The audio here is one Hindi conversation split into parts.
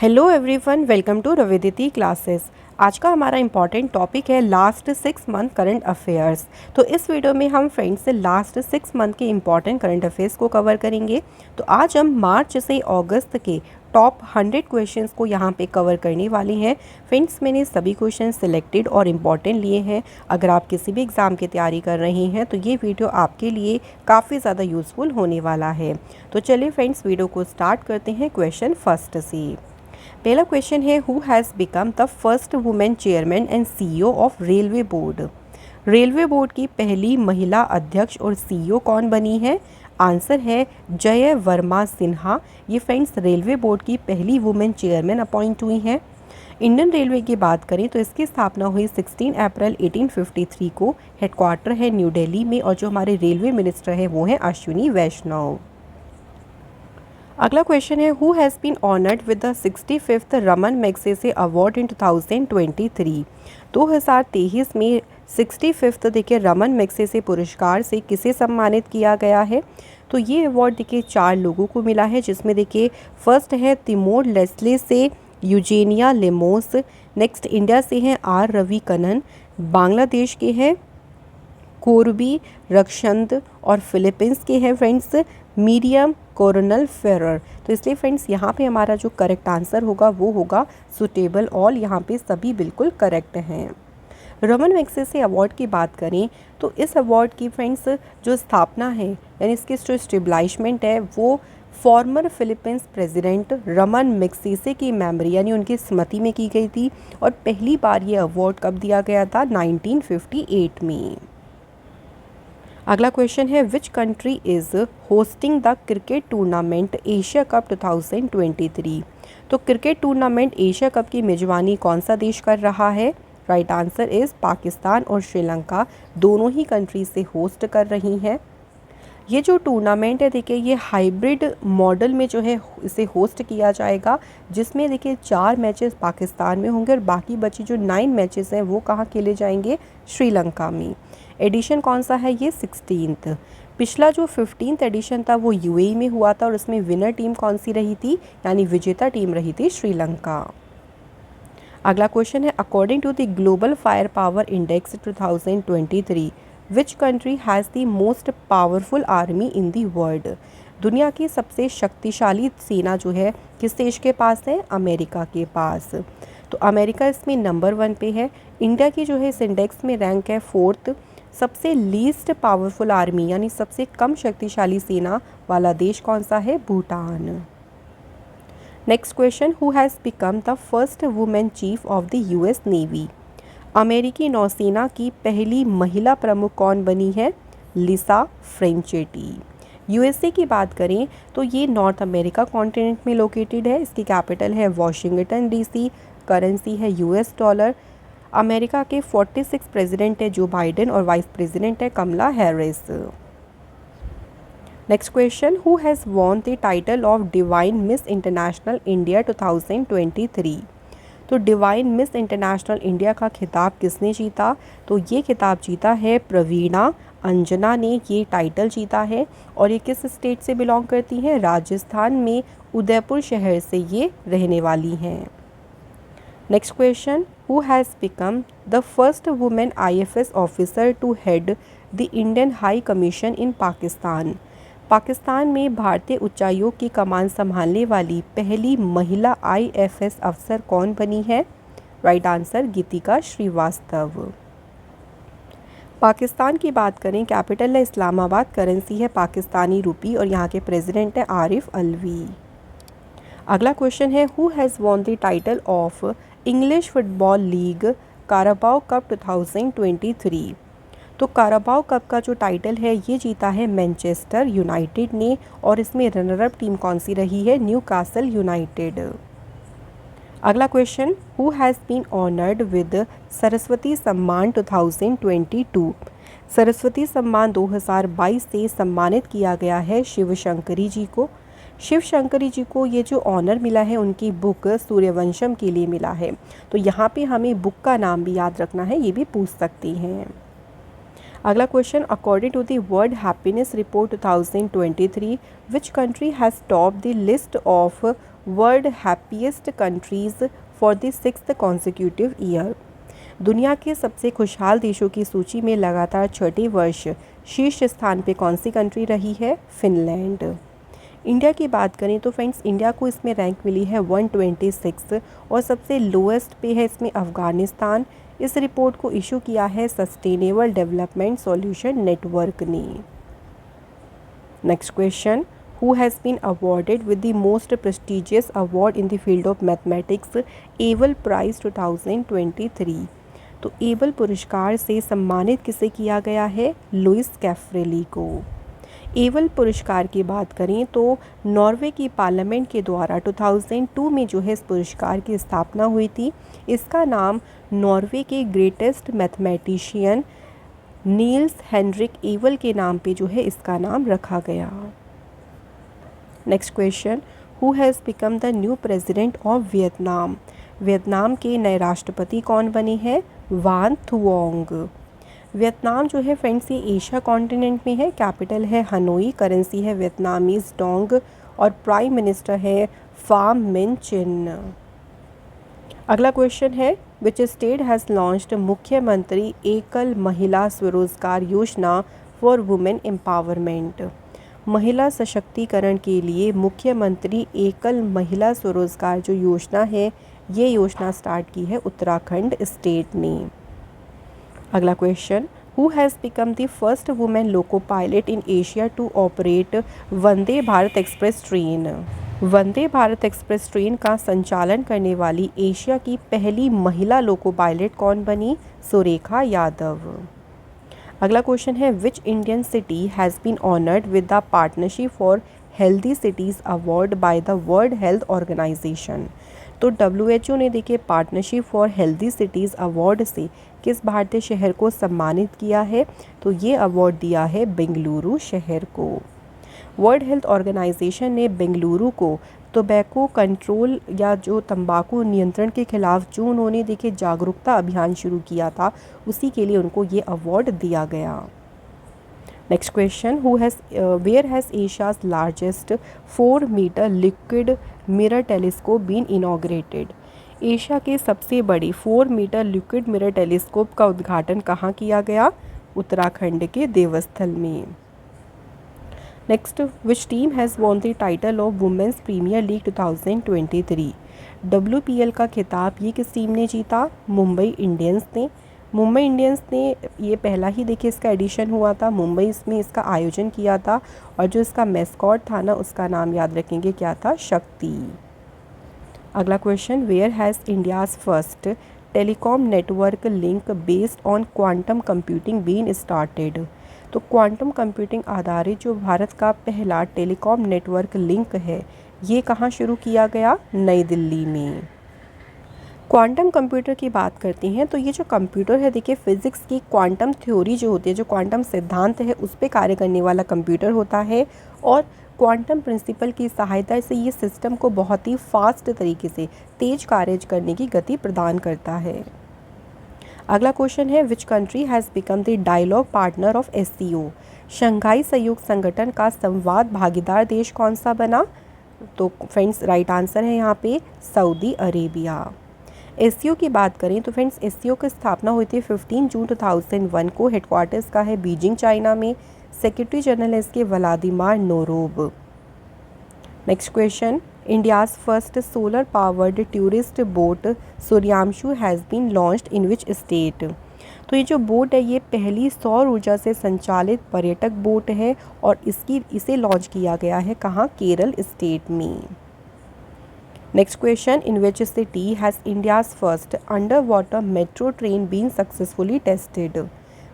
Hello everyone, welcome to Raviditi classes. आज का हमारा इम्पॉर्टेंट टॉपिक है लास्ट 6 मंथ करंट अफेयर्स। तो इस वीडियो में हम फ्रेंड्स से लास्ट 6 मंथ के इम्पॉर्टेंट करंट अफेयर्स को कवर करेंगे। तो आज हम मार्च से अगस्त के टॉप 100 क्वेश्चंस को यहाँ पे कवर करने वाले हैं। फ्रेंड्स, मैंने सभी क्वेश्चन सिलेक्टेड और इम्पॉर्टेंट लिए हैं। अगर आप किसी भी एग्ज़ाम की तैयारी कर रहे हैं तो ये वीडियो आपके लिए काफ़ी ज़्यादा यूज़फुल होने वाला है। तो चलिए फ्रेंड्स, वीडियो को स्टार्ट करते हैं क्वेश्चन फर्स्ट से। पहला क्वेश्चन है, who has become the first women chairman and CEO of railway board. Railway board की पहली महिला अध्यक्ष और सीईओ कौन बनी है? आंसर है जय वर्मा सिन्हा। ये फ्रेंड्स रेलवे बोर्ड की पहली वुमेन चेयरमैन अपॉइंट हुई हैं। इंडियन रेलवे की बात करें तो इसकी स्थापना हुई 16 अप्रैल 1853 को। हेडक्वार्टर है न्यू दिल्ली में और जो हमारे रेलवे मिनिस्टर हैं वो हैं अश्विनी वैष्णव। अगला क्वेश्चन है, who has been honoured with the 65th Raman Magsaysay award in 2023। 2023 में 65th देखिए रमन मैग्सेसे पुरस्कार से किसे सम्मानित किया गया है? तो ये अवार्ड देखिए 4 लोगों को मिला है, जिसमें देखिए फर्स्ट है तिमोर लेस्ले से यूजेनिया लेमोस। नेक्स्ट इंडिया से हैं आर रवि कनन। बांग्लादेश के हैं कोरबी रक्षंद और फिलीपींस के हैं फ्रेंड्स मीरियम कोरोनल फेरर। तो इसलिए फ्रेंड्स यहाँ पे हमारा जो करेक्ट आंसर होगा वो होगा सुटेबल ऑल। यहाँ पे सभी बिल्कुल करेक्ट हैं। रमन मैग्सेसे अवार्ड की बात करें तो इस अवार्ड की फ्रेंड्स जो स्थापना है यानी इसकी जो स्टेबलाइजमेंट है वो farmer Philippines president Raman Magsaysay की मेमोरी यानी उनकी स्मृति में की गई थी। और पहली बार ये अवार्ड कब दिया गया था? 1958 में। अगला क्वेश्चन है, which country is hosting the cricket tournament Asia cup 2023। तो क्रिकेट टूर्नामेंट एशिया कप की मेजबानी कौन सा देश कर रहा है? राइट आंसर इज़ पाकिस्तान और श्रीलंका दोनों ही कंट्री से होस्ट कर रही हैं। ये जो टूर्नामेंट है देखिए ये हाइब्रिड मॉडल में जो है इसे होस्ट किया जाएगा, जिसमें देखिए 4 मैचेस पाकिस्तान में होंगे और बाकी बची जो 9 मैचेस हैं वो कहाँ खेले जाएंगे? श्रीलंका में। एडिशन कौन सा है? ये 16th। पिछला जो 15th एडिशन था वो यूएई में हुआ था और उसमें विनर टीम कौन सी रही थी यानी विजेता टीम रही थी श्रीलंका। अगला क्वेश्चन है, according to the global fire power index 2023 which country has the most powerful army in the world. दुनिया की सबसे शक्तिशाली सेना जो है किस देश के पास है? अमेरिका के पास। तो अमेरिका इसमें नंबर 1 पे है। इंडिया की जो है इस इंडेक्स में रैंक है 4th। सबसे लीस्ट पावरफुल आर्मी यानी सबसे कम शक्तिशाली सेना वाला देश कौन सा है? Bhutan. Next question, who has become the first women chief of the US navy. अमेरिकी नौसेना की पहली महिला प्रमुख कौन बनी है? लिसा फ्रेंचेटी। यूएसए की बात करें तो ये नॉर्थ अमेरिका कॉन्टिनेंट में लोकेटेड है। इसकी कैपिटल है वॉशिंगटन डीसी। करेंसी है यूएस डॉलर। अमेरिका के 46 प्रेसिडेंट है जो बाइडेन और वाइस प्रेसिडेंट है Kamala Harris. Next question, who has won the title of divine miss international India 2023। तो डिवाइन मिस इंटरनेशनल इंडिया का खिताब किसने जीता? तो ये खिताब जीता है प्रवीणा अंजना ने ये टाइटल जीता है। और ये किस स्टेट से बिलोंग करती हैं? राजस्थान में उदयपुर शहर से ये रहने वाली हैं। Next question, who has become the first women IFS officer to head the Indian high commission in Pakistan. Pakistan में भारतीय उच्चायोग की कमान संभालने वाली पहली महिला आईएफएस अफसर कौन बनी है? राइट आंसर गीतिका श्रीवास्तव। पाकिस्तान की बात करें, कैपिटल है इस्लामाबाद, करेंसी है पाकिस्तानी रुपी और यहाँ के प्रेसिडेंट है आरिफ अलवी। अगला क्वेश्चन है, who has won the title of English football league Carabao cup 2023। तो काराबाओ कप का जो टाइटल है ये जीता है मैनचेस्टर यूनाइटेड ने और इसमें रनर अप टीम कौन सी रही है? Newcastle United. अगला question, who has been honoured with Saraswati Samman 2022। Saraswati Samman 2022 से सम्मानित किया गया है शिव शंकरी जी को। शिव शंकरी जी को ये जो ऑनर मिला है उनकी बुक सूर्यवंशम के लिए मिला है। तो यहाँ पे हमें बुक का नाम भी याद रखना है, ये भी पूछ सकती हैं। अगला question, according to the world happiness report 2023 which country has top the list of world happiest countries for the 6th consecutive year. दुनिया के सबसे खुशहाल देशों की सूची में लगातार छठे वर्ष शीर्ष स्थान पे कौन सी कंट्री रही है? फिनलैंड। इंडिया की बात करें तो फ्रेंड्स इंडिया को इसमें रैंक मिली है 126 और सबसे लोएस्ट पे है इसमें अफ़गानिस्तान। इस रिपोर्ट को इशू किया है सस्टेनेबल डेवलपमेंट सॉल्यूशन नेटवर्क ने। Next question, who has been awarded with the most prestigious award in the field of mathematics Abel prize 2023। तो एबल पुरस्कार से सम्मानित किसे किया गया है? लुइस कैफ्रेली को। एबल पुरस्कार की बात करें तो नॉर्वे की पार्लियामेंट के द्वारा 2002 में जो है इस पुरस्कार की स्थापना हुई थी। इसका नाम नॉर्वे के greatest mathematician Niels Henrik Abel के नाम पे जो है इसका नाम रखा गया। Next question, who has become the new president of Vietnam. Vietnam के नए राष्ट्रपति कौन बने हैं? वान थुओंग। वियतनाम जो है फ्रेंड्स ये एशिया कॉन्टिनेंट में है। कैपिटल है हनोई, करेंसी है वियतनामीज डोंग और प्राइम मिनिस्टर है फाम मिन चिन। अगला क्वेश्चन है, विच स्टेट हैज़ लॉन्च्ड मुख्यमंत्री एकल महिला स्वरोजगार योजना फॉर वुमेन एम्पावरमेंट। महिला सशक्तिकरण के लिए मुख्यमंत्री एकल महिला स्वरोजगार जो योजना है ये योजना स्टार्ट की है उत्तराखंड स्टेट ने। अगला question, who has become the first women loco pilot in Asia to operate Vande Bharat Express train. Vande Bharat Express train का संचालन करने वाली एशिया की पहली महिला लोको पायलट कौन बनी? सुरेखा यादव। अगला क्वेश्चन है, which Indian city has been honoured with the partnership for healthy cities award by the world health organisation. तो WHO ने देखिए partnership for healthy cities award से किस भारतीय शहर को सम्मानित किया है? तो ये अवार्ड दिया है बेंगलुरु शहर को। वर्ल्ड हेल्थ ऑर्गेनाइजेशन ने बेंगलुरु को टोबैको कंट्रोल या जो तंबाकू नियंत्रण के खिलाफ जो उन्होंने देखिए जागरूकता अभियान शुरू किया था उसी के लिए उनको ये अवार्ड दिया गया। Next question, where has Asia's largest 4 metre liquid mirror telescope been inaugurated. Asia के सबसे बड़ी 4 मीटर लिक्विड मिरर टेलीस्कोप का उद्घाटन कहाँ किया गया? उत्तराखंड के देवस्थल में। Next, which team has won the title of women's premier league 2023। WPL का खिताब ये किस टीम ने जीता? मुंबई इंडियंस ने। मुंबई इंडियंस ने ये पहला ही देखिए इसका एडिशन हुआ था, मुंबई इसमें इसका आयोजन किया था और जो इसका मैस्कॉट था ना उसका नाम याद रखेंगे क्या था? शक्ति। अगला question, where has India's first telecom network link based on quantum computing been started. तो क्वांटम कंप्यूटिंग आधारित जो भारत का पहला टेलीकॉम नेटवर्क लिंक है ये कहाँ शुरू किया गया? नई दिल्ली में। क्वांटम कंप्यूटर की बात करते हैं तो ये जो कंप्यूटर है देखिए फिज़िक्स की क्वांटम थ्योरी जो होती है, जो क्वांटम सिद्धांत है उस पर कार्य करने वाला कंप्यूटर होता है और क्वांटम प्रिंसिपल की सहायता से ये सिस्टम को बहुत ही फास्ट तरीके से तेज कार्य करने की गति प्रदान करता है। अगला क्वेश्चन है, which country has become the dialogue partner of SCO। Shanghai सहयोग संगठन का संवाद भागीदार देश कौन सा बना? तो फ्रेंड्स राइट आंसर है यहाँ पे सऊदी अरेबिया। SCO की बात करें तो फ्रेंड्स SCO की स्थापना हुई थी 15 जून 2001 को। हेडक्वार्टर्स का है बीजिंग चाइना में। सेक्रेटरी जनरल है इसके Vladimir Norov. Next question, India's first solar powered tourist boat Suryanshu has been launched in which state. तो ये जो बोट है ये पहली सौर ऊर्जा से संचालित पर्यटक बोट है और इसे लॉन्च किया गया है कहाँ? केरल स्टेट में। Next question, in which city has India's first under water metro train been successfully tested.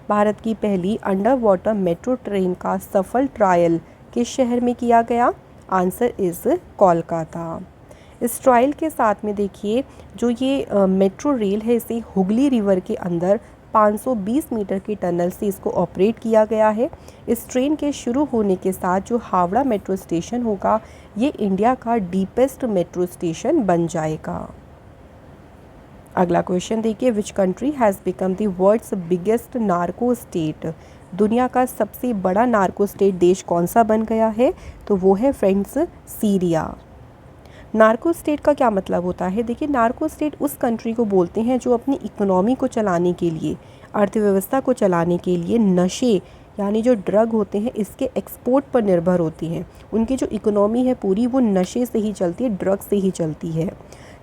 Bharat की पहली अंडर वाटर मेट्रो ट्रेन का सफल ट्रायल किस शहर में किया गया? Answer is Kolkata. इस ट्रायल के साथ में देखिए जो ये मेट्रो रेल है इसे हुगली रिवर के अंदर 520 मीटर की टनल से इसको ऑपरेट किया गया है। इस ट्रेन के शुरू होने के साथ जो हावड़ा मेट्रो स्टेशन होगा ये इंडिया का डीपेस्ट मेट्रो स्टेशन बन जाएगा। अगला क्वेश्चन देखिए, which country has become the world's biggest narco state. दुनिया का सबसे बड़ा नार्को स्टेट देश कौन सा बन गया है? तो वो है फ्रेंड्स सीरिया। नार्को स्टेट का क्या मतलब होता है? देखिए, नार्को स्टेट उस कंट्री को बोलते हैं जो अपनी इकोनॉमी को चलाने के लिए, अर्थव्यवस्था को चलाने के लिए नशे यानी जो ड्रग होते हैं इसके एक्सपोर्ट पर निर्भर होती हैं। उनकी जो इकोनॉमी है पूरी वो नशे से ही चलती है, ड्रग से ही चलती है।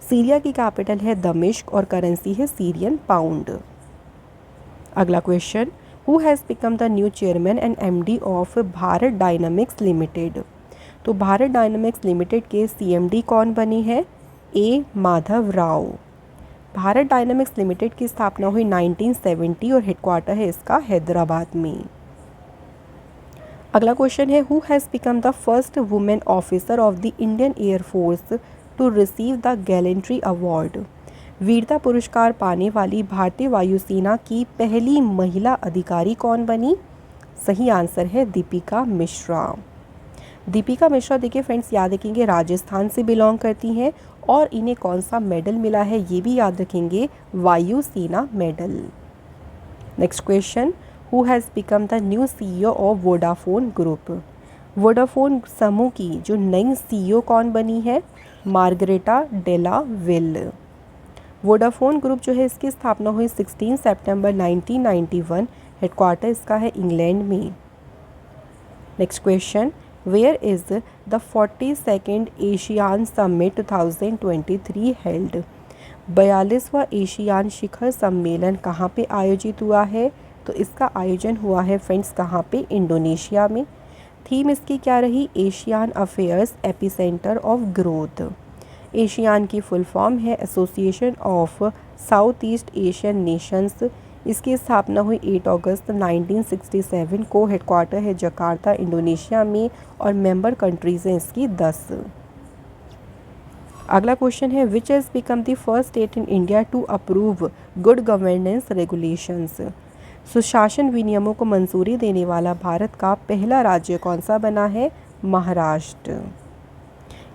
सीरिया की कैपिटल है दमिश्क और करेंसी है सीरियन पाउंड। अगला question, who has become the new chairman and MD of Bharat dynamics limited? तो भारत डायनामिक्स लिमिटेड के सीएमडी कौन बने हैं? ए माधव राव। भारत डायनामिक्स लिमिटेड की स्थापना हुई 1970 और हेडक्वार्टर है इसका हैदराबाद में। अगला क्वेश्चन है, who has become the first women officer of the Indian air force to receive the gallantry award? वीरता पुरस्कार पाने वाली भारतीय वायुसेना की पहली महिला अधिकारी कौन बनी? सही आंसर है दीपिका मिश्रा। दीपिका मिश्रा देखिए फ्रेंड्स, याद रखेंगे राजस्थान से बिलोंग करती हैं और इन्हें कौन सा मेडल मिला है ये भी याद रखेंगे, वायुसेना medal. Next question, who has become the new CEO of Vodafone group? Vodafone समूह की जो नई सीईओ कौन बनी है? Margherita Della Valle. Vodafone group जो है इसकी स्थापना हुई 16 सितंबर 1991, हेडक्वार्टर इसका है इंग्लैंड में। Next question, where is the 42nd ASEAN summit 2023 held? 42वां एशियान शिखर सम्मेलन कहाँ पे आयोजित हुआ है? तो इसका आयोजन हुआ है फ्रेंड्स कहाँ पे? इंडोनेशिया में। थीम इसकी क्या रही? ASEAN affairs epicentre of growth. ASEAN की फुल फॉर्म है Association of South East Asian Nations. इसकी स्थापना हुई 8 अगस्त 1967 को, हेडक्वार्टर है जकार्ता इंडोनेशिया में और मेंबर कंट्रीज़ हैं इसकी 10। अगला क्वेश्चन है, which has become the first state in India to approve good governance regulations? सुशासन विनियमों को मंजूरी देने वाला भारत का पहला राज्य कौन सा बना है? महाराष्ट्र।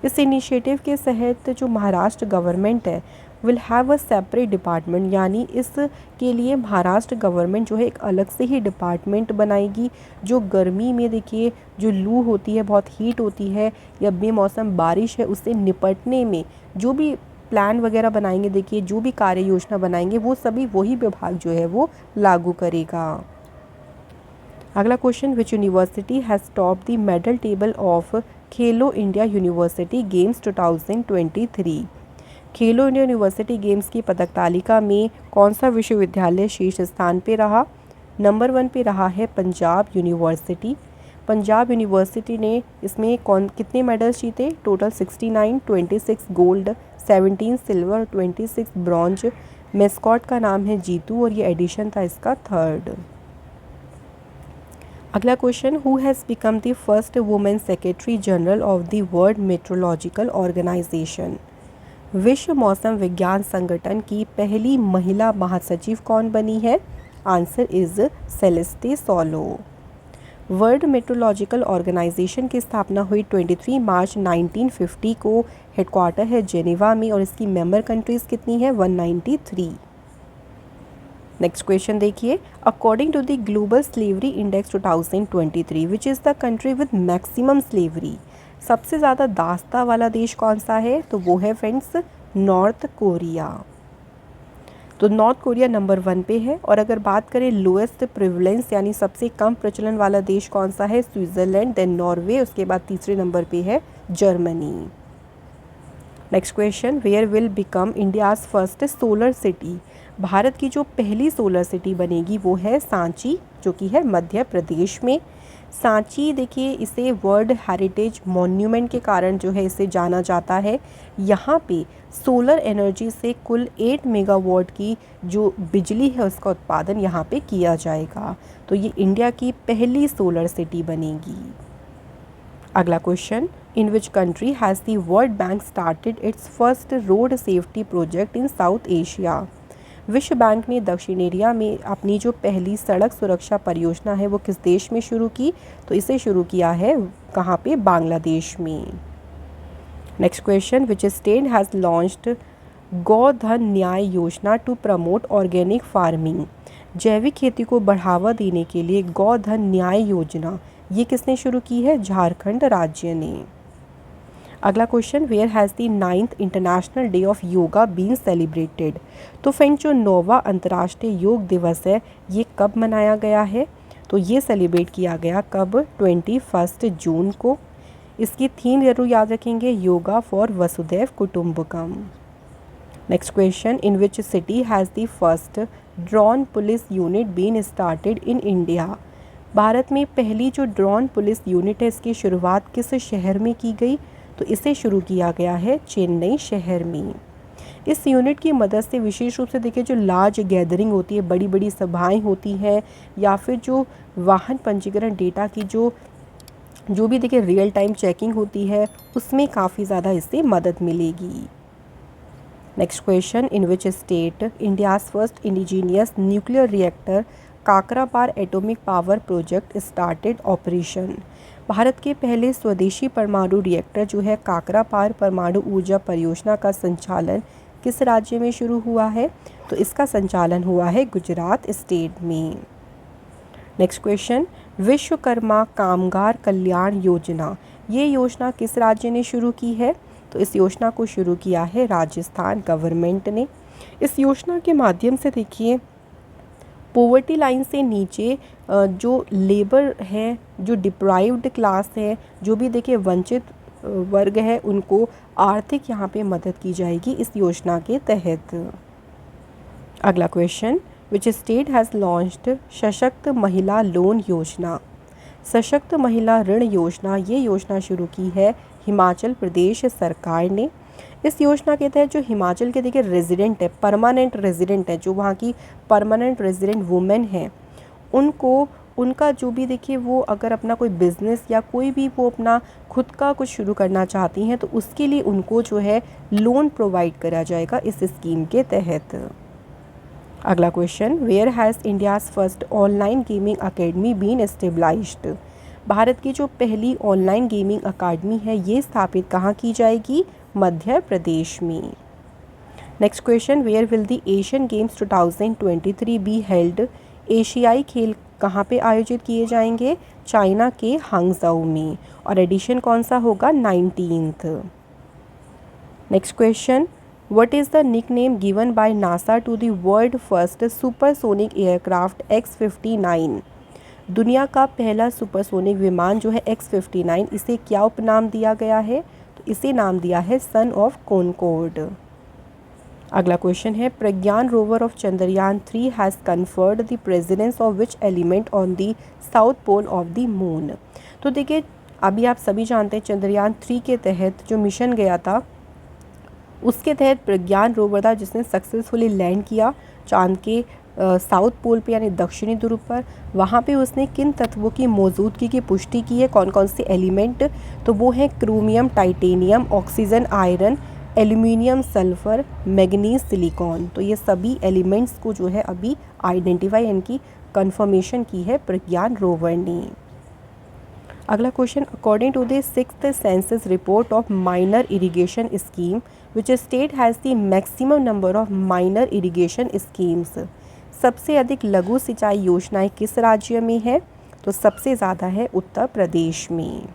इस इनिशिएटिव के तहत जो महाराष्ट्र गवर्नमेंट है will have a separate department, यानी इसके लिए महाराष्ट्र गवर्नमेंट जो है एक अलग से ही डिपार्टमेंट बनाएगी जो गर्मी में देखिए जो लू होती है, बहुत हीट होती है या बेमौसम बारिश है, उससे निपटने में जो भी प्लान वगैरह बनाएंगे, देखिए जो भी कार्य योजना बनाएंगे वो सभी वही विभाग जो है वो लागू करेगा। अगला question, which university has top the medal table of Khelo India university games 2023? Khelo India university games की पदक तालिका में कौन सा विश्वविद्यालय शीर्ष स्थान पे रहा? नंबर 1 पे रहा है पंजाब यूनिवर्सिटी। पंजाब यूनिवर्सिटी ने इसमें कितने मेडल्स जीते? Total 69, 26 gold, 17 silver, 26 bronze. Mascot का नाम है जीतू और ये एडिशन था इसका 3rd। अगला question, who has become the first women secretary general of the World Meteorological Organization? विश्व मौसम विज्ञान संगठन की पहली महिला महासचिव कौन बनी है? Answer is Celeste Saulo. World Meteorological Organization की स्थापना हुई 23 मार्च 1950 को, हेडक्वार्टर है जेनेवा में और इसकी मेंबर कंट्रीज़ कितनी है? 193। नेक्स्ट क्वेश्चन देखिए, according to the Global Slavery Index 2023 which is the country with maximum slavery? सबसे ज़्यादा दास्ता वाला देश कौन सा है? तो वो है फ्रेंड्स नॉर्थ कोरिया। तो नॉर्थ कोरिया नंबर 1 पे है। और अगर बात करें लोएस्ट प्रिवलेंस यानी सबसे कम प्रचलन वाला देश कौन सा है? स्विट्ज़रलैंड, देन नॉर्वे, उसके बाद तीसरे नंबर पे है Germany. Next question, where will become India's first solar city? भारत की जो पहली सोलर सिटी बनेगी वो है सांची, जो कि है मध्य प्रदेश में। सांची देखिए इसे वर्ल्ड हेरिटेज मॉन्यूमेंट के कारण जो है इसे जाना जाता है। यहाँ पे सोलर एनर्जी से कुल 8 मेगावाट की जो बिजली है उसका उत्पादन यहाँ पे किया जाएगा। तो ये इंडिया की पहली सोलर सिटी बनेगी। अगला question, in which country has the world bank started it's first road safety project in south Asia? विश्व बैंक ने दक्षिण एशिया में अपनी जो पहली सड़क सुरक्षा परियोजना है वो किस देश में शुरू की? तो इसे शुरू किया है कहाँ पे? बांग्लादेश में। Next question, which state has launched Godhan Nyay Yojana to promote organic farming? जैविक खेती को बढ़ावा देने के लिए गोधन न्याय योजना ये किसने शुरू की है? झारखंड राज्य ने। अगला question, where has the 9th International Day of Yoga been celebrated. तो फ्रेंड जो 9वां अंतर्राष्ट्रीय योग दिवस है ये कब मनाया गया है? तो ये सेलिब्रेट किया गया कब? 21 जून को। इसकी थीम जरूर याद रखेंगे, yoga for Vasudhaiva Kutumbakam. Next question, in which city has the first drone police unit been started in India. भारत में पहली जो ड्रोन पुलिस यूनिट है इसकी शुरुआत किस शहर में की गई? तो इसे शुरू किया गया है चेन्नई शहर में। इस यूनिट की मदद से विशेष रूप से देखिए जो लार्ज गैदरिंग होती है, बड़ी बड़ी सभाएं होती हैं, या फिर जो वाहन पंजीकरण डेटा की जो भी देखिए रियल टाइम चेकिंग होती है उसमें काफ़ी ज़्यादा इससे मदद मिलेगी। Next question, in which state India's first indigenous nuclear reactor Kakrapar atomic power project started operation. Bharat के पहले स्वदेशी परमाणु रिएक्टर जो है काकरापार परमाणु ऊर्जा परियोजना का संचालन किस राज्य में शुरू हुआ है? तो इसका संचालन हुआ है गुजरात स्टेट में। नेक्स्ट क्वेश्चन, विश्वकर्मा कामगार कल्याण योजना, ये योजना किस राज्य ने शुरू की है? तो इस योजना को शुरू किया है राजस्थान गवर्नमेंट ने। इस योजना के माध्यम से देखिए पॉवर्टी लाइन से नीचे जो लेबर है, जो डिप्राइव्ड क्लास है, जो भी देखिए वंचित वर्ग है, उनको आर्थिक यहाँ पे मदद की जाएगी इस योजना के तहत। अगला question, which state has launched सशक्त महिला लोन योजना। सशक्त महिला ऋण योजना, ये योजना शुरू की है हिमाचल प्रदेश सरकार ने। इस योजना के तहत जो हिमाचल के देखिए रेजिडेंट है, परमानेंट रेजिडेंट है, जो वहाँ की परमानेंट रेजिडेंट वुमेन है, उनको उनका जो भी देखिए वो अगर अपना कोई बिज़नेस या कोई भी वो अपना खुद का कुछ शुरू करना चाहती हैं तो उसके लिए उनको जो है लोन प्रोवाइड करा जाएगा इस स्कीम के तहत। अगला question, where has India's first online gaming academy been established. भारत की जो पहली ऑनलाइन गेमिंग अकादमी है ये स्थापित कहाँ की जाएगी? मध्य प्रदेश में। Next question, where will the Asian Games 2023 be held. एशियाई खेल कहाँ पे आयोजित किए जाएंगे? चाइना के हांगझाऊ में। और एडिशन कौन सा होगा? 19th। Next question, what is the nickname given by NASA to the world first supersonic aircraft X-59। दुनिया का पहला सुपरसोनिक विमान जो है X-59, इसे क्या उपनाम दिया गया है? तो इसे नाम दिया है सन ऑफ कॉनकॉर्ड। अगला क्वेश्चन है, Pragyan rover of Chandrayaan 3 has confirmed the presence of which element on the south pole of the moon. तो देखिए अभी आप सभी जानते हैं चंद्रयान 3 के तहत जो मिशन गया था उसके तहत प्रज्ञान रोवर था जिसने सक्सेसफुली लैंड किया चांद के साउथ पोल पे यानी दक्षिणी ध्रुव पर। वहाँ पे उसने किन तत्वों की मौजूदगी की पुष्टि की है, कौन कौन से एलिमेंट? तो वो है chromium, titanium, oxygen, iron, aluminium, sulphur, manganese, silicon. तो ये सभी एलिमेंट्स को जो है अभी आइडेंटिफाई इनकी कंफर्मेशन की है प्रज्ञान रोवर ने। अगला question, according to the 6th census report of minor irrigation scheme which state has the maximum number of minor irrigation schemes. सबसे अधिक लघु सिंचाई योजनाएं किस राज्य में है? तो सबसे ज़्यादा है उत्तर प्रदेश में।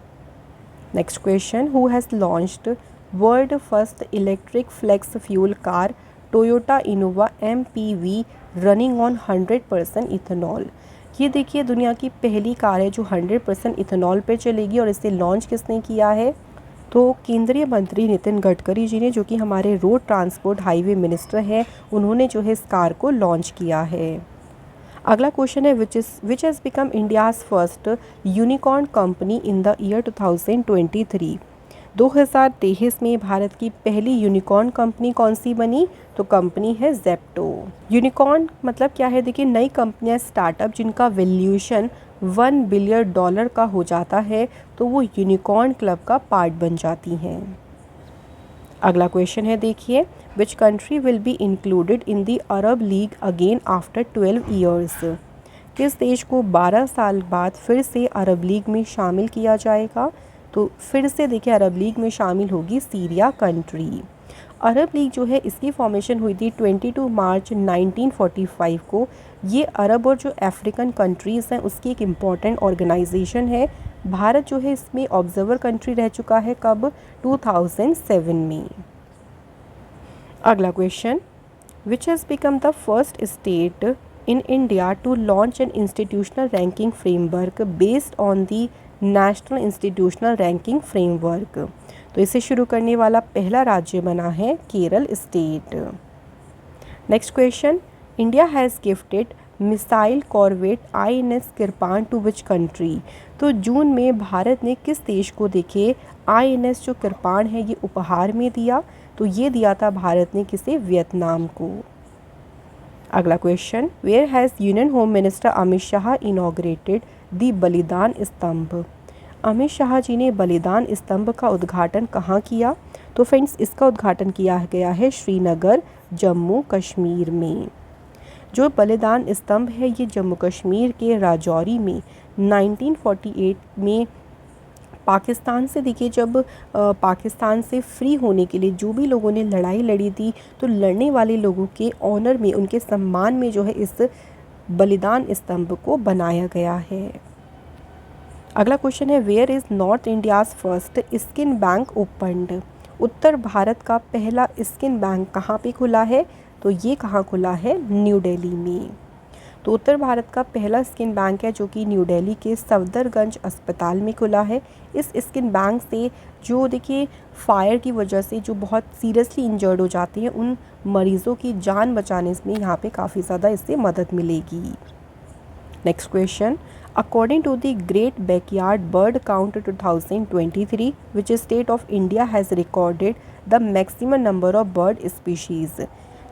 Next question, who has launched world first electric flex fuel car Toyota Innova MPV running on 100% ethanol. ये देखिए दुनिया की पहली कार है जो 100% इथेनॉल पे चलेगी और इसे लॉन्च किसने किया है? तो केंद्रीय मंत्री नितिन गडकरी जी ने, जो कि हमारे रोड ट्रांसपोर्ट हाईवे मिनिस्टर हैं, उन्होंने जो है इस कार को लॉन्च किया है। अगला क्वेश्चन है, which has become India's first unicorn company in the year 2023। 2023 में भारत की पहली यूनिकॉर्न कंपनी कौन सी बनी? तो कंपनी है जेप्टो। यूनिकॉर्न मतलब क्या है? देखिए नई कंपनियां, स्टार्टअप जिनका वैल्यूएशन $1 बिलियन का हो जाता है तो वो यूनिकॉर्न क्लब का पार्ट बन जाती हैं। अगला क्वेश्चन है देखिए, which country will be included in the Arab league again after 12 years. किस देश को 12 साल बाद फिर से अरब लीग में शामिल किया जाएगा? तो फिर से देखिए अरब लीग में शामिल होगी सीरिया कंट्री। अरब लीग जो है इसकी फॉर्मेशन हुई थी 22 मार्च 1945 को। ये अरब और जो अफ्रीकन कंट्रीज़ हैं उसकी एक इम्पॉर्टेंट ऑर्गेनाइजेशन है भारत जो है इसमें ऑब्जर्वर कंट्री रह चुका है कब, 2007 में। अगला question, which has become the first state in India to launch an institutional ranking framework based on the national institutional ranking framework. तो इसे शुरू करने वाला पहला राज्य बना है Kerala state. Next question, India has gifted missile corvette INS Kirpan to which country. तो जून में भारत ने किस देश को देखे INS जो किरपान है ये उपहार में दिया, तो ये दिया था भारत ने किसे, वियतनाम को। अगला question, where has union home minister Amit Shah inaugurated the Balidan Stambh. Amit Shah ji ने बलिदान स्तंभ का उद्घाटन कहाँ किया, तो फ्रेंड्स इसका उद्घाटन किया गया है श्रीनगर जम्मू कश्मीर में। जो बलिदान स्तंभ है ये जम्मू कश्मीर के राजौरी में 1948 में पाकिस्तान से, देखिए जब पाकिस्तान से फ्री होने के लिए जो भी लोगों ने लड़ाई लड़ी थी, तो लड़ने वाले लोगों के ऑनर में, उनके सम्मान में जो है इस बलिदान स्तंभ को बनाया गया है। अगला क्वेश्चन है, where is north India's first skin bank opened. उत्तर भारत का पहला स्किन बैंक कहाँ पे खुला है, तो ये कहाँ खुला है, न्यू दिल्ली में। तो उत्तर भारत का पहला स्किन बैंक है जो कि न्यू दिल्ली के सफदरगंज अस्पताल में खुला है। इस स्किन बैंक से जो देखिए फायर की वजह से जो बहुत सीरियसली इंजर्ड हो जाते हैं उन मरीज़ों की जान बचाने में यहाँ पे काफ़ी ज़्यादा इससे मदद मिलेगी। Next question, according to the Great Backyard Bird Count 2023 which state of India has recorded the maximum number of bird species.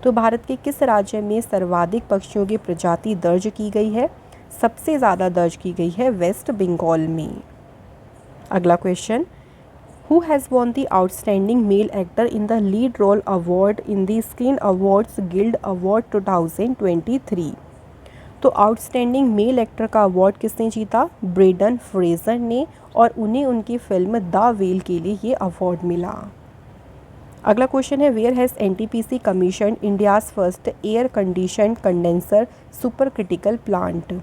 तो भारत के किस राज्य में सर्वाधिक पक्षियों की प्रजाति दर्ज की गई है, सबसे ज़्यादा दर्ज की गई है वेस्ट बंगाल में। अगला question, who has won the outstanding male actor in the lead role award in the Screen Awards Guild award 2023। तो आउटस्टैंडिंग मेल एक्टर का अवार्ड किसने जीता, ब्रेंडन फ्रेजर ने, और उन्हें उनकी फिल्म द वेल के लिए ये अवार्ड मिला। अगला क्वेश्चन है, where has NTPC commission India's first air condition condenser super critical plant.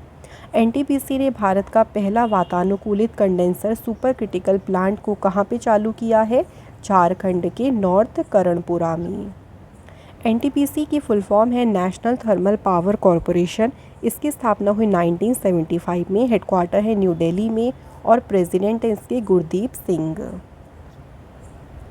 NTPC ने भारत का पहला वातानुकूलित कंडेंसर सुपर क्रिटिकल प्लांट को कहाँ पे चालू किया है, झारखंड के नॉर्थ करणपुरा में। NTPC की फुल फॉर्म है नेशनल थर्मल पावर कॉरपोरेशन। इसकी स्थापना हुई 1975 में, हेडक्वार्टर है न्यू दिल्ली में और प्रेसिडेंट है इसके Gurdeep Singh.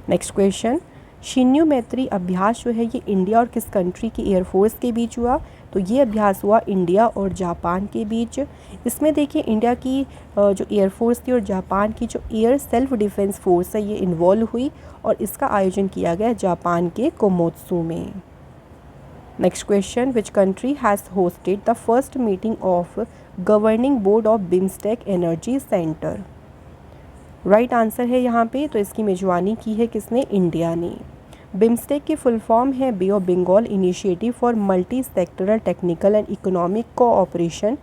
Next question, Shinyuu मैत्री अभ्यास जो है ये इंडिया और किस कंट्री की एयरफोर्स के बीच हुआ, तो ये अभ्यास हुआ इंडिया और जापान के बीच। इसमें देखिए इंडिया की जो एयरफोर्स थी और जापान की जो एयर सेल्फ डिफेंस फोर्स है ये इन्वॉल्व हुई और इसका आयोजन किया गया जापान के कोमोत्सु में। Next question, which country has hosted the first meeting of governing board of BIMSTEC energy centre. Right answer है यहाँ पे, तो इसकी मेजबानी की है किसने, इंडिया ने। बिम्स्टेक की फुल फॉर्म है Bay of Bengal initiative for multi sectoral technical and economic cooperation.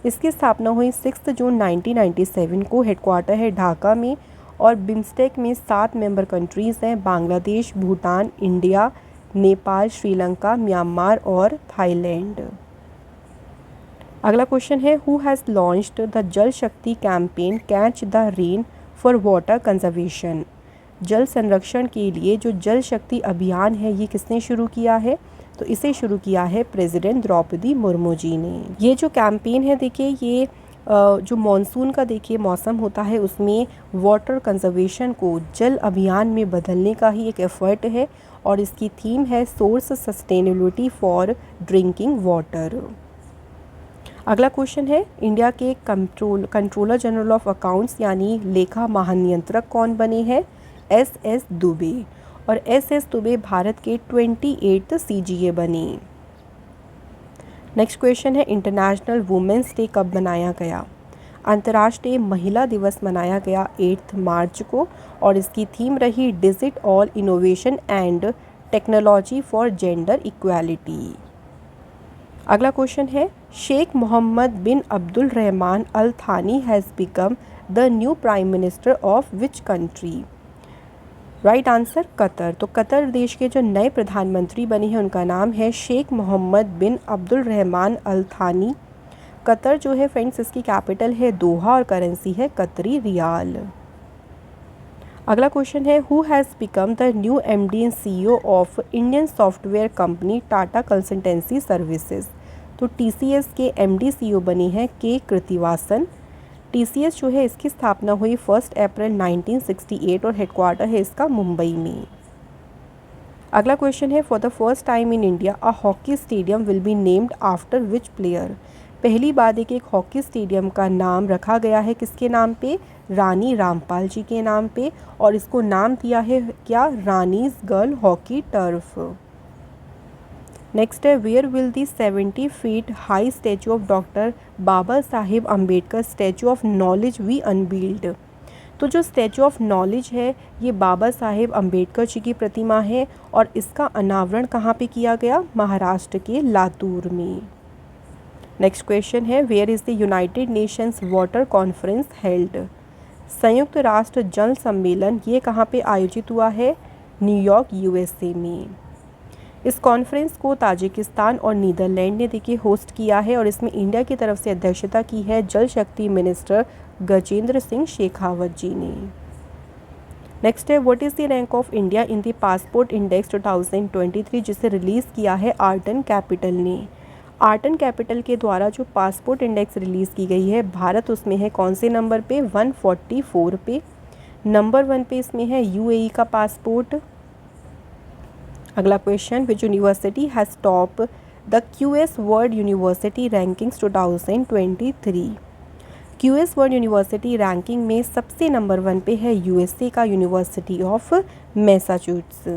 इसकी स्थापना हुई 6 जून 1997 को, हेडक्वार्टर है ढाका में और बिम्स्टेक में 7 मेंबर कंट्रीज़ हैं, बांग्लादेश, भूटान, इंडिया, नेपाल, श्रीलंका, म्यांमार और थाईलैंड। अगला क्वेश्चन है, हु हैज़ लॉन्च्ड द जल शक्ति campaign catch the rain for water conservation. जल संरक्षण के लिए जो जल शक्ति अभियान है ये किसने शुरू किया है, तो इसे शुरू किया है प्रेसिडेंट द्रौपदी मुर्मू जी ने। ये जो कैंपेन है देखिए ये जो मॉनसून का देखिए मौसम होता है उसमें वाटर कंजर्वेशन को जल अभियान में बदलने का ही एक एफर्ट है और इसकी थीम है source sustainability for drinking water. अगला क्वेश्चन है, इंडिया के कंट्रोलर जनरल ऑफ अकाउंट्स यानी लेखा महानियंत्रक कौन बने हैं, SS दुबे, और SS दुबे भारत के 28th CGA बने। नेक्स्ट क्वेश्चन है, इंटरनेशनल वुमेंस डे कब मनाया गया। अंतर्राष्ट्रीय महिला दिवस मनाया गया 8 मार्च को और इसकी थीम रही digit all innovation and technology for gender equality. अगला क्वेश्चन है, शेख मोहम्मद बिन अब्दुल रहमान अल थानी has become the new prime minister of which country. Right answer Qatar. तो कतर देश के जो नए प्रधानमंत्री बने हैं उनका नाम है शेख मोहम्मद बिन अब्दुल रहमान अल थानी। कतर जो है फ्रेंड्स इसकी कैपिटल है दोहा और करेंसी है कतरी रियाल। अगला क्वेश्चन है who has become the new MD and CEO of Indian software company Tata consultancy services. तो टीसीएस के एमडी सीईओ बनी है के कृतिवासन। टीसीएस जो है इसकी स्थापना हुई 1 अप्रैल 1968 और हेडक्वार्टर है इसका मुंबई में। अगला क्वेश्चन है for the first time in India a hockey stadium will be named after which player. पहली बार एक हॉकी स्टेडियम का नाम रखा गया है किसके नाम पे, रानी रामपाल जी के नाम पे, और इसको नाम दिया है क्या, Rani's girl hockey turf. Next है where will the 70 feet high statue of doctor Baba Saheb Ambedkar statue of knowledge be unveiled. तो जो स्टैचू ऑफ नॉलेज है ये बाबा साहेब अम्बेडकर जी की प्रतिमा है और इसका अनावरण कहाँ पे किया गया, महाराष्ट्र के लातूर में। नेक्स्ट क्वेश्चन है where is the United Nations water conference held. संयुक्त राष्ट्र जल सम्मेलन ये कहाँ पे आयोजित हुआ है, न्यूयॉर्क यूएसए में। इस कॉन्फ्रेंस को ताजिकिस्तान और नीदरलैंड ने देखिए होस्ट किया है और इसमें इंडिया की तरफ से अध्यक्षता की है जल शक्ति मिनिस्टर गजेंद्र सिंह शेखावत जी ने। नेक्स्ट है what is the rank of India in the passport index 2023 जिसे रिलीज़ किया है आर्टन कैपिटल ने। आर्टन कैपिटल के द्वारा जो पासपोर्ट इंडेक्स रिलीज़ की गई है भारत उसमें है कौन से नंबर पे, 144 पे। नंबर 1 पे इसमें है यूएई का पासपोर्ट। अगला question which university has top the QS world university rankings 2023। QS world university ranking में सबसे नंबर 1 पे है यूएसए का यूनिवर्सिटी ऑफ मैसाचुसेट्स।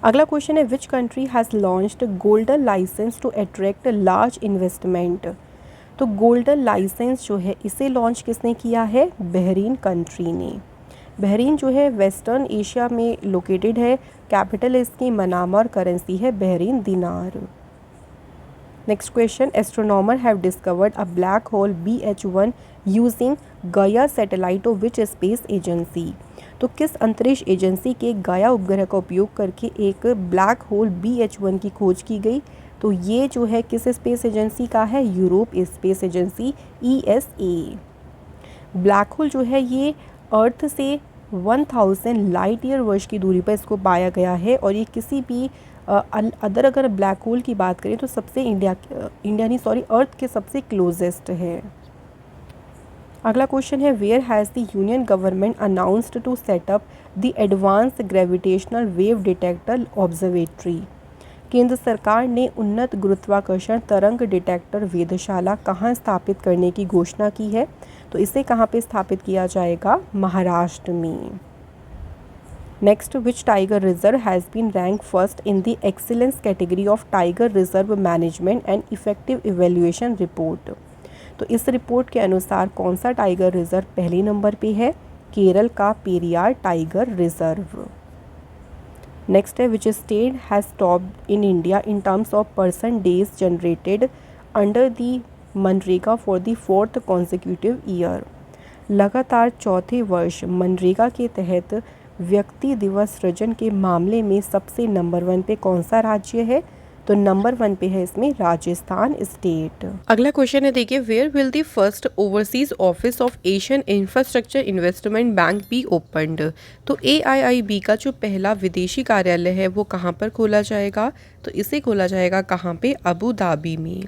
अगला क्वेश्चन है which country has launched golden licence to attract large investment. तो गोल्डन लाइसेंस जो है इसे लॉन्च किसने किया है, बहरीन कंट्री ने। बहरीन जो है वेस्टर्न एशिया में लोकेटेड है, कैपिटल इसकी मनामा और करेंसी है Bahrain dinar. Next question astronomer have discovered a black hole BH1 using Gaia satellite of which space agency. तो किस अंतरिक्ष एजेंसी के गया उपग्रह का उपयोग करके एक ब्लैक होल BH1 की खोज की गई। तो ये जो है किस स्पेस एजेंसी का है, Europe space agency ESA। Black hole जो है ये अर्थ से 1000 लाइट ईयर वर्ष की दूरी पर इसको पाया गया है और ये किसी भी अगर ब्लैक होल की बात करें तो सबसे अर्थ के सबसे क्लोजेस्ट है। अगला क्वेश्चन है where has the union government announced to set up the advance gravitational wave detector observatory. केंद्र सरकार ने उन्नत गुरुत्वाकर्षण तरंग डिटेक्टर वेधशाला कहाँ स्थापित करने की घोषणा की है। तो इसे कहाँ पे स्थापित किया जाएगा, महाराष्ट्र में। Next which tiger reserve has been rank first in the excellence category of tiger reserve management and effective evaluation report. तो इस रिपोर्ट के अनुसार कौन सा टाइगर रिजर्व पहले नंबर पे है, केरल का पेरियार टाइगर रिजर्व। नेक्स्ट है विच state has topped in India in terms of person days generated under the MNREGA for the 4th consecutive year. लगातार चौथे वर्ष मनरेगा के तहत व्यक्ति दिवस सृजन के मामले में सबसे नंबर 1 पे कौन सा राज्य है। तो नंबर 1 पे है इसमें राजस्थान स्टेट। अगला क्वेश्चन है देखिए where will the first overseas office of Asian Infrastructure Investment Bank be opened. तो AIIB का जो पहला विदेशी कार्यालय है वो कहाँ पर खोला जाएगा। तो इसे खोला जाएगा कहाँ पे, अबू धाबी में।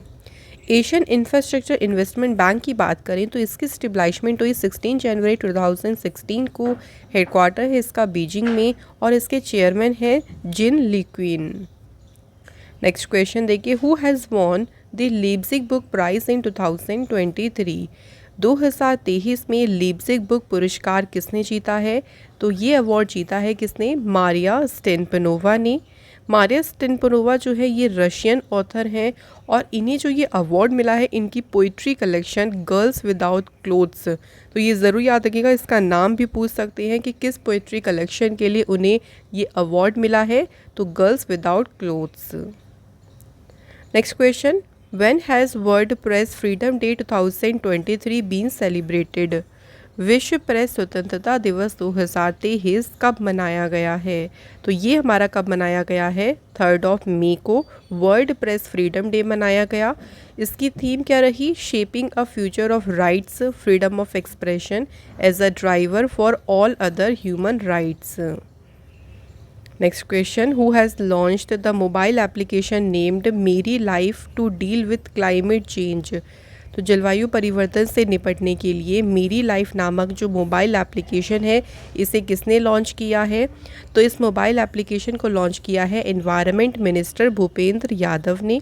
एशियन इंफ्रास्ट्रक्चर इन्वेस्टमेंट बैंक की बात करें तो इसकी स्टेब्लिशमेंट हुई 16 जनवरी 2016 को। हेडक्वार्टर है इसका बीजिंग में और इसके चेयरमैन है जिन लिक्विन। नेक्स्ट क्वेश्चन देखिए who has won the Leipzig book prize in 2023। 2023 में लीप्जिग बुक पुरस्कार किसने जीता है। तो ये अवार्ड जीता है किसने, मारिया स्टेनपनोवा ने। मारिया स्टेनपनोवा जो है ये रशियन ऑथर हैं और इन्हें जो ये अवार्ड मिला है इनकी poetry collection girls without clothes. तो ये ज़रूर याद रखिएगा, इसका नाम भी पूछ सकते हैं कि किस पोइट्री कलेक्शन के लिए उन्हें ये अवार्ड मिला है। तो girls without clothes. Next question when has World Press Freedom Day 2023 been celebrated. विश्व प्रेस स्वतंत्रता दिवस 2023 कब मनाया गया है? तो ये हमारा कब मनाया गया है? 3 मई को वर्ल्ड प्रेस फ्रीडम डे मनाया गया। इसकी थीम क्या रही? Shaping a future of rights, freedom of expression as a driver for all other human rights. Next question, who has launched the mobile application named Meri life to deal with climate change? तो जलवायु परिवर्तन से निपटने के लिए मेरी लाइफ नामक जो मोबाइल एप्लीकेशन है, इसे किसने लॉन्च किया है? तो इस मोबाइल एप्लीकेशन को लॉन्च किया है एनवायरनमेंट मिनिस्टर भूपेंद्र यादव ने।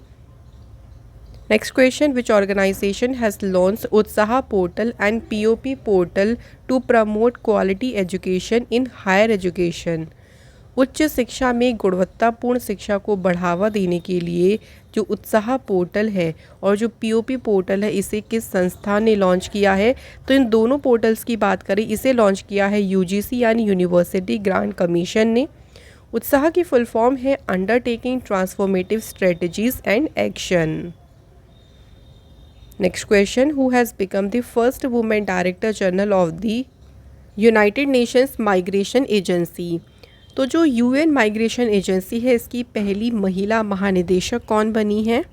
Next question, which organisation has launch Utsah portal and POP portal to promote quality education in higher education? उच्च शिक्षा में गुणवत्तापूर्ण शिक्षा को बढ़ावा देने के लिए जो उत्साह पोर्टल है और जो POP पोर्टल है, इसे किस संस्था ने लॉन्च किया है? तो इन दोनों पोर्टल्स की बात करें, इसे लॉन्च किया है UGC यानी यूनिवर्सिटी ग्रांट कमीशन ने। उत्साह की फुल फॉर्म है undertaking transformative strategies and action. Next question, who has become the first women director general of the United Nations migration agency? तो जो UN माइग्रेशन एजेंसी है, इसकी पहली महिला महानिदेशक कौन बनी है?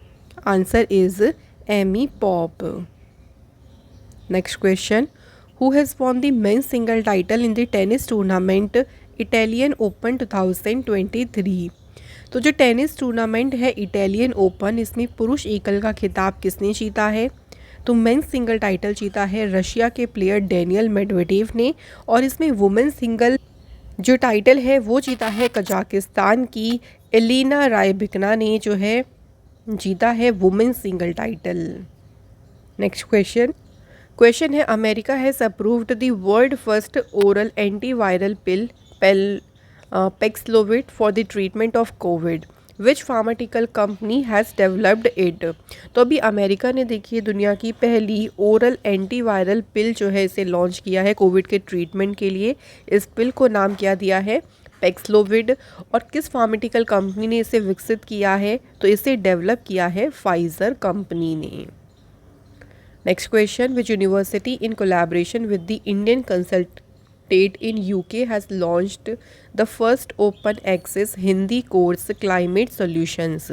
Answer is Amy Pope. Next question, who has won the men's single title in the tennis tournament Italian Open 2023? तो जो टेनिस टूर्नामेंट है इटालियन ओपन, इसमें पुरुष एकल का खिताब किसने जीता है? तो मेंस सिंगल टाइटल जीता है रशिया के प्लेयर डेनियल मेडवेडेव ने, और इसमें वुमेन सिंगल जो टाइटल है वो जीता है कजाकिस्तान की एलिना रायबिकना ने, जो है जीता है women single title. Next question है, America has approved the world first oral antiviral pill Paxlovid for the treatment of Covid, which pharmaceutical company has developed it? तो अभी अमेरिका ने देखिए दुनिया की पहली ओरल एंटीवायरल पिल जो है इसे लॉन्च किया है कोविड के ट्रीटमेंट के लिए। इस पिल को नाम क्या दिया है? पैक्सलोविड। और किस फार्मास्यूटिकल कंपनी ने इसे विकसित किया है? तो इसे डेवलप किया है फाइजर कंपनी ने। Next question, which university in collaboration with the Indian consulate in UK has launched the first open access Hindi course climate solutions?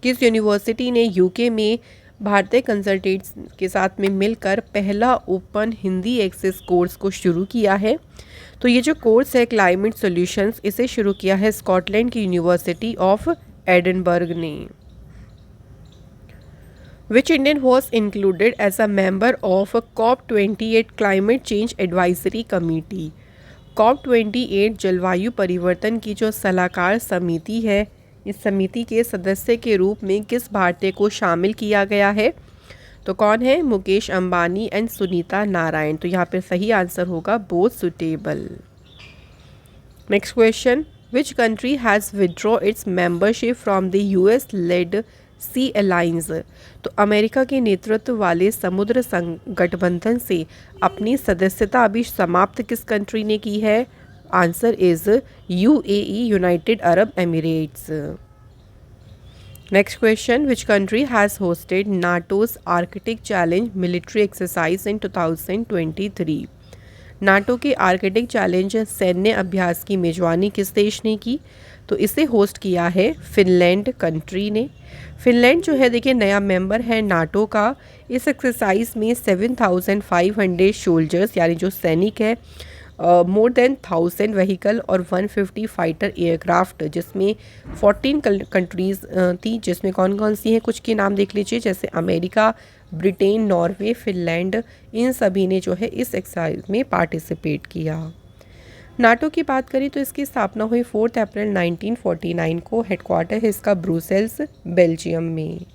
किस यूनिवर्सिटी ने UK में भारतीय कंसल्टेट्स के साथ में मिलकर पहला ओपन हिंदी एक्सेस कोर्स को शुरू किया है? तो ये जो कोर्स है क्लाइमेट सॉल्यूशंस, इसे शुरू किया है स्कॉटलैंड की यूनिवर्सिटी ऑफ एडिनबर्ग ने। Which Indian was included as a member of COP28 Climate Change Advisory Committee? COP28 जलवायु परिवर्तन की जो सलाहकार समिति है, इस समिति के सदस्य के रूप में किस भारतीय को शामिल किया गया है? तो कौन है? मुकेश अंबानी एंड सुनीता नारायण। तो यहाँ पे सही आंसर होगा both suitable. Next question, which country has withdraw its membership from the US led sea alliance? तो अमेरिका के नेतृत्व वाले समुद्र गठबंधन से अपनी सदस्यता अभी समाप्त किस कंट्री ने की है? Answer is UAE United Arab Emirates. Next question, which country has hosted नाटोज Arctic challenge military exercise in 2023? NATO के आर्कटिक चैलेंज सैन्य अभ्यास की मेजबानी किस देश ने की? तो इसे होस्ट किया है फिनलैंड कंट्री ने। फिनलैंड जो है देखिए नया मेंबर है नाटो का। इस एक्सरसाइज में 7500 सोल्जर्स यानी जो सैनिक है, मोर देन 1000 व्हीकल और 150 फाइटर एयरक्राफ्ट, जिसमें 14 कंट्रीज़ थी, जिसमें कौन कौन सी हैं कुछ के नाम देख लीजिए, जैसे अमेरिका, ब्रिटेन, नॉर्वे, फिनलैंड, इन सभी ने जो है इस एक्सरसाइज में पार्टिसिपेट किया। नाटो की बात करें तो इसकी स्थापना हुई 4 अप्रैल 1949 को। हेडक्वार्टर है इसका ब्रुसेल्स, बेल्जियम में।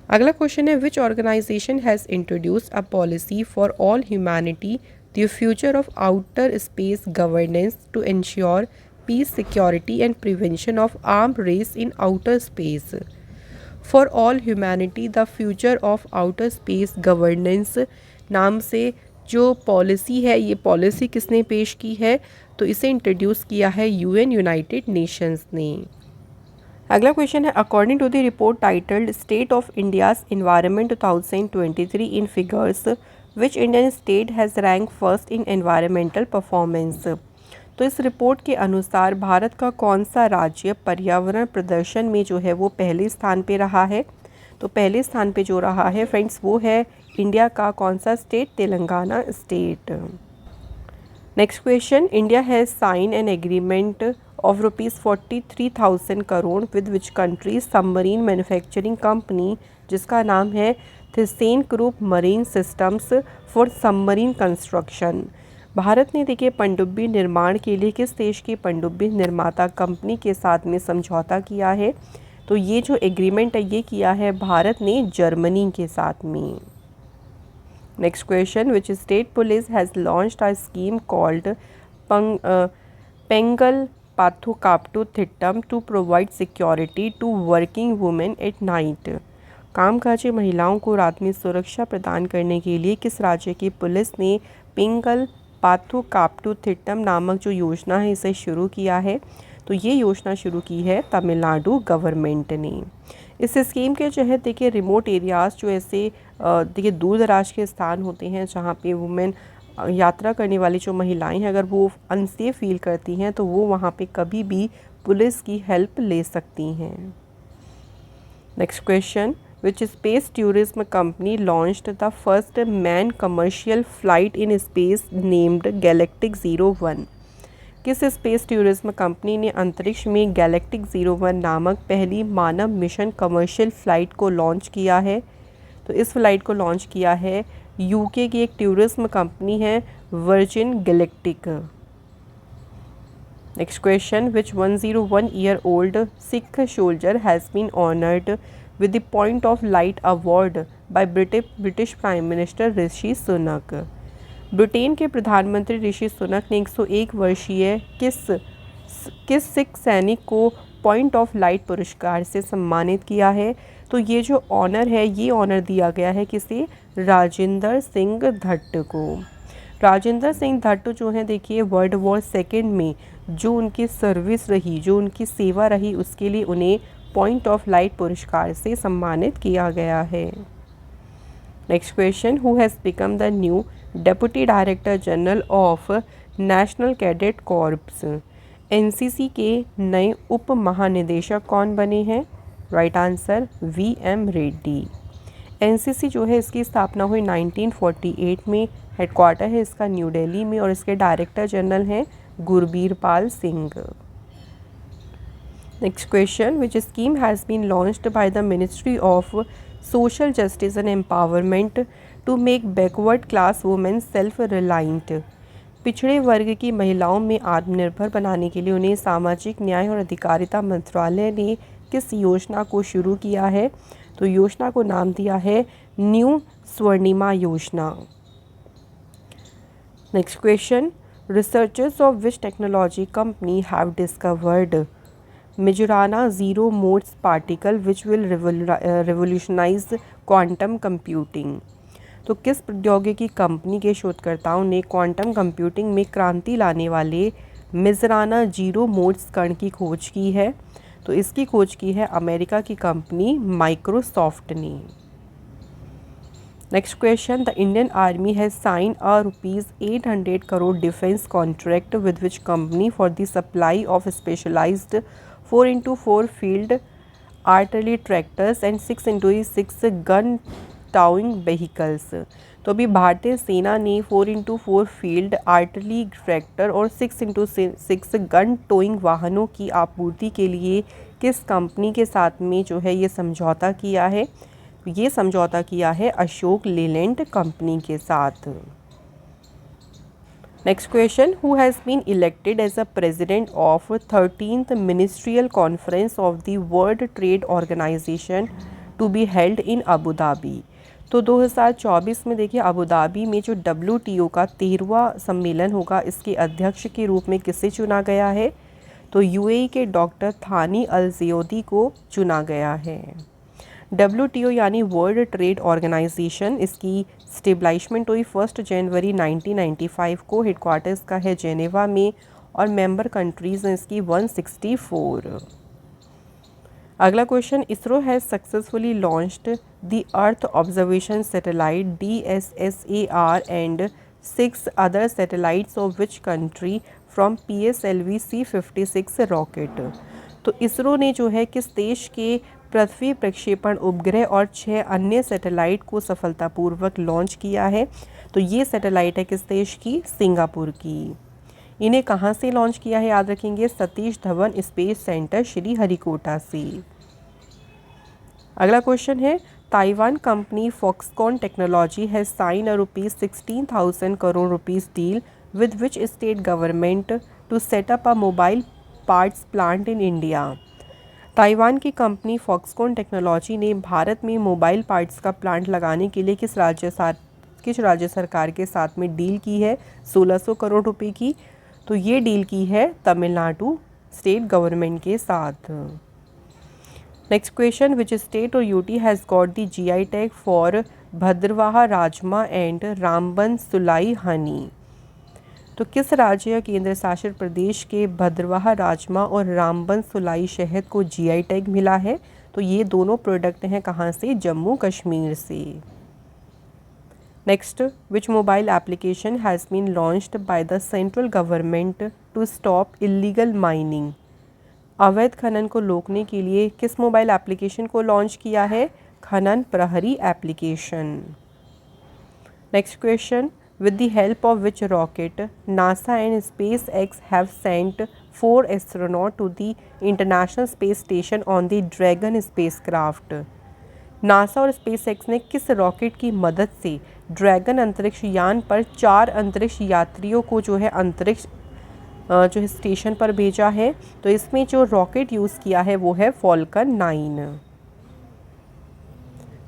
अगला क्वेश्चन है, which organisation has introduced a policy for all humanity the future of outer space governance to ensure peace, security and prevention of armed race in outer space? For all humanity the future of outer space governance नाम से जो पॉलिसी है, ये पॉलिसी किसने पेश की है? तो इसे इंट्रोड्यूस किया है UN यूनाइटेड नेशंस ने। अगला क्वेश्चन है, according to the report titled State of India's Environment 2023 in figures, which Indian state has rank first in environmental performance. तो इस रिपोर्ट के अनुसार भारत का कौन सा राज्य पर्यावरण प्रदर्शन में जो है वो पहले स्थान पे रहा है। तो पहले स्थान पे जो रहा है फ्रेंड्स वो है इंडिया का कौन सा state, Telangana state. Next question, India has sign an agreement of ₹43,000 crore with which country submarine manufacturing company, जिसका नाम है Thyssen group marine systems for submarine construction. भारत ने देखिए पनडुब्बी निर्माण के लिए किस देश की पनडुब्बी निर्माता कंपनी के साथ में समझौता किया है। तो ये जो एग्रीमेंट है ये किया है भारत ने जर्मनी के साथ में। Next question, which state police has launched a scheme called Pengal Pathukappu Thittam to provide security to working women at night. कामकाजी महिलाओं को रात में सुरक्षा प्रदान करने के लिए किस राज्य की पुलिस ने पिंगल पाथुकाप्टुथिट्टम नामक जो योजना है इसे शुरू किया है। तो ये योजना शुरू की है तमिलनाडु गवर्नमेंट ने। इस स्कीम के तहत देखिए रिमोट एरियाज़ जो ऐसे देखिए दूर दराज के स्थान होते हैं जहाँ पे वुमेन यात्रा करने वाली जो महिलाएं हैं अगर वो अनसेफ फील करती हैं तो वो वहाँ पे कभी भी पुलिस की हेल्प ले सकती हैं। Next question, which space tourism company launched the first manned commercial flight in space named Galactic 01। किस स्पेस टूरिज्म कंपनी ने अंतरिक्ष में गैलेक्टिक 01 नामक पहली मानव मिशन कमर्शियल फ़्लाइट को लॉन्च किया है। तो इस फ्लाइट को लॉन्च किया है यूके की एक टूरिज्म कंपनी है Virgin Galactic. Next question, which 101-year-old Sikh soldier has been honoured with the Point of Light Award by British Prime Minister Rishi Sunak. Britain के प्रधानमंत्री ऋषि सुनक ने 101 वर्षीय किस सिख सैनिक को पॉइंट ऑफ लाइट पुरस्कार से सम्मानित किया है। तो ये जो ऑनर है ये ऑनर दिया गया है किसे, राजेंद्र सिंह धट्ट को। राजेंद्र सिंह धट्ट जो है देखिए वर्ल्ड वॉर सेकेंड में जो उनकी सर्विस रही, जो उनकी सेवा रही, उसके लिए उन्हें पॉइंट ऑफ लाइट पुरस्कार से सम्मानित किया गया है। Next question, who has become the new deputy director general of national cadet corps. NCC के नए उप महानिदेशक कौन बने हैं। Right answer VM Reddy. NCC जो है इसकी स्थापना हुई 1948 में, हेडक्वार्टर है इसका न्यू दिल्ली में और इसके डायरेक्टर जनरल हैं Gurbir Pal Singh. Next question, which scheme has been launched by the Ministry of Social Justice and Empowerment to make backward class women self-reliant। पिछड़े वर्ग की महिलाओं में आत्मनिर्भर बनाने के लिए उन्हें सामाजिक न्याय और अधिकारिता मंत्रालय ने किस योजना को शुरू किया है। तो योजना को नाम दिया है न्यू स्वर्णिमा योजना। Next question, researchers of which technology company have discovered Majorana zero modes particle which will revolutionize quantum computing। तो किस प्रौद्योगिकी कंपनी के शोधकर्ताओं ने क्वांटम कंप्यूटिंग में क्रांति लाने वाले मेजराना जीरो मोड्स कण की खोज की है। तो इसकी खोज की है अमेरिका की कंपनी माइक्रोसॉफ्ट ने। Next question, the Indian army has sign a ₹800 crore defence contract with which company for the supply of specialised 4x4 field artillery tractors and 6x6 gun towing vehicles. तो अभी भारतीय सेना ने 4x4 फील्ड आर्टिलरी ट्रैक्टर और 6x6 गन टोइंग वाहनों की आपूर्ति के लिए किस कंपनी के साथ में जो है ये समझौता किया है। ये समझौता किया है अशोक लेलैंड कंपनी के साथ। Next question, who has been elected as a president of 13th ministerial conference of the World Trade Organization to be held in Abu Dhabi. तो 2024 में देखिए अबू धाबी में जो WTO का 13वां सम्मेलन होगा इसके अध्यक्ष के रूप में किसे चुना गया है। तो UAE के डॉक्टर थानी अल ज़ियोदी को चुना गया है। WTO यानी वर्ल्ड ट्रेड ऑर्गेनाइजेशन, इसकी स्टेब्लिशमेंट हुई 1 जनवरी 1995 को, हेडक्वार्टर्स का है जेनेवा में और मेंबर कंट्रीज़ हैं इसकी 164। अगला question, ISRO has successfully launched the earth observation satellite DSSAR and 6 other satellites of which country from PSLV C56 rocket. तो इसरो ने जो है किस देश के पृथ्वी प्रक्षेपण उपग्रह और 6 अन्य सैटेलाइट को सफलतापूर्वक लॉन्च किया है। तो ये सैटेलाइट है किस देश की? सिंगापुर की। इन्हें कहाँ से लॉन्च किया है? याद रखेंगे, सतीश धवन स्पेस सेंटर श्रीहरिकोटा से। अगला क्वेश्चन है, Taiwan company Foxconn technology has sign a ₹16,000 crore deal with which state government to set up a mobile parts plant in India. Taiwan की कंपनी फॉक्सकॉन टेक्नोलॉजी ने भारत में मोबाइल पार्ट्स का प्लांट लगाने के लिए किस राज्य सरकार के साथ में डील की है? 1600 करोड़ रुपए की। तो ये डील की है तमिलनाडु स्टेट गवर्नमेंट के साथ। नेक्स्ट क्वेश्चन, विच स्टेट और UT has got the GI tag for Bhaderwah rajma and Ramban Sulai honey. तो किस राज्य या केंद्र शासित प्रदेश के भद्रवाह राजमा और रामबन सुलाई शहद को GI टैग मिला है? तो ये दोनों प्रोडक्ट हैं कहाँ से? जम्मू कश्मीर से। Next, which mobile application has been launched by the central government to stop illegal mining. अवैध खनन को रोकने के लिए किस मोबाइल एप्लीकेशन को लॉन्च किया है? खनन प्रहरी application. Next question, with the help of which rocket NASA and SpaceX have sent 4 astronauts to the International Space Station on the Dragon spacecraft। NASA और SpaceX ने किस रॉकेट की मदद से ड्रैगन अंतरिक्ष यान पर 4 अंतरिक्ष यात्रियों को जो है अंतरिक्ष जो है स्टेशन पर भेजा है? तो इसमें जो रॉकेट यूज़ किया है वो है Falcon 9।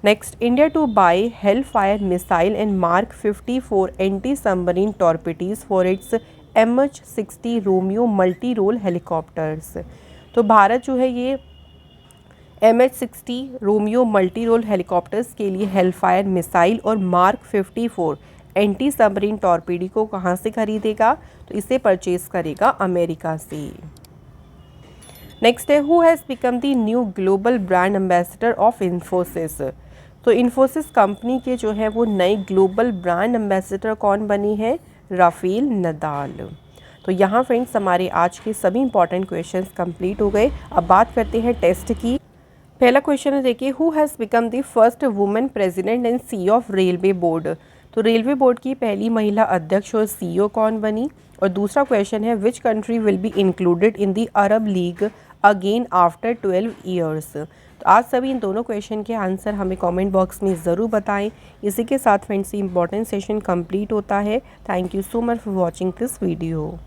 Next, India to buy Hellfire missile and Mark 54 anti-submarine torpedoes for its MH-60 Romeo multi-role helicopters। तो भारत जो है ये MH-60 Romeo multi role helicopters के लिए हेलफायर मिसाइल और मार्क 54 एंटी सबमरीन टॉर्पेडो को कहाँ से खरीदेगा? तो इसे परचेज करेगा अमेरिका से। नेक्स्ट है, who has become the new global brand ambassador of Infosys. तो इन्फोसिस कंपनी के जो है वो नए ग्लोबल ब्रांड एम्बेसडर कौन बनी है? Rafael Nadal. तो यहाँ फ्रेंड्स हमारे आज के सभी इंपॉर्टेंट क्वेश्चंस कंप्लीट हो गए। अब बात करते हैं टेस्ट की। पहला क्वेश्चन है, देखिए, who has become the first women president and CEO of railway board. तो रेलवे बोर्ड की पहली महिला अध्यक्ष और CEO कौन बनी? और दूसरा क्वेश्चन है, which country will be included in the Arab league again after 12 years. तो आज सभी इन दोनों क्वेश्चन के आंसर हमें कमेंट बॉक्स में ज़रूर बताएं। इसी के साथ फ्रेंड्स इंपॉर्टेंट सेशन कंप्लीट होता है। Thank you so much for watching this video.